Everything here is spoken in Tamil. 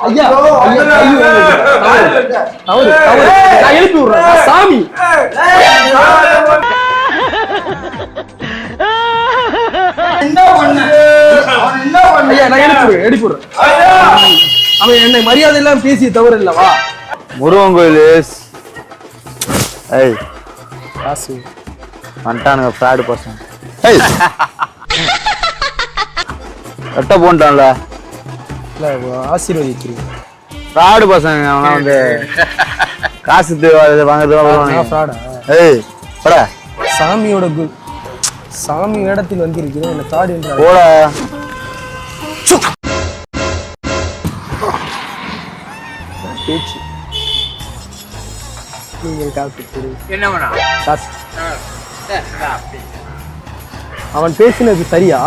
ஐயா நான் எழுப்பி விடுறேன் சாமி. ஐயா நான் எழுப்பி விடுறேன். அவன் என்னை மரியாதை எல்லாம் பேசி தவறு இல்லவா? முருகன் கோயில் ஏய் காசு வந்துட்டானுங்க ஃப்ராடு பர்சன். ஏய் கட்ட போன்ட்டான்ல இல்லை ஆசீர்வதிக்கிறீங்க. ஃப்ராடு பர்சன் அவனா வந்து காசு வாங்குறது. ஃப்ராடா? ஏய் போடா. சாமியோட சாமி இடத்தில் வந்திருக்கிறேன் என்ன ஃப்ராட் என்றார். போடா. பேச்சு நீங்கள் காசு என்ன வேணா காசு. அவன் பேசினது சரியா?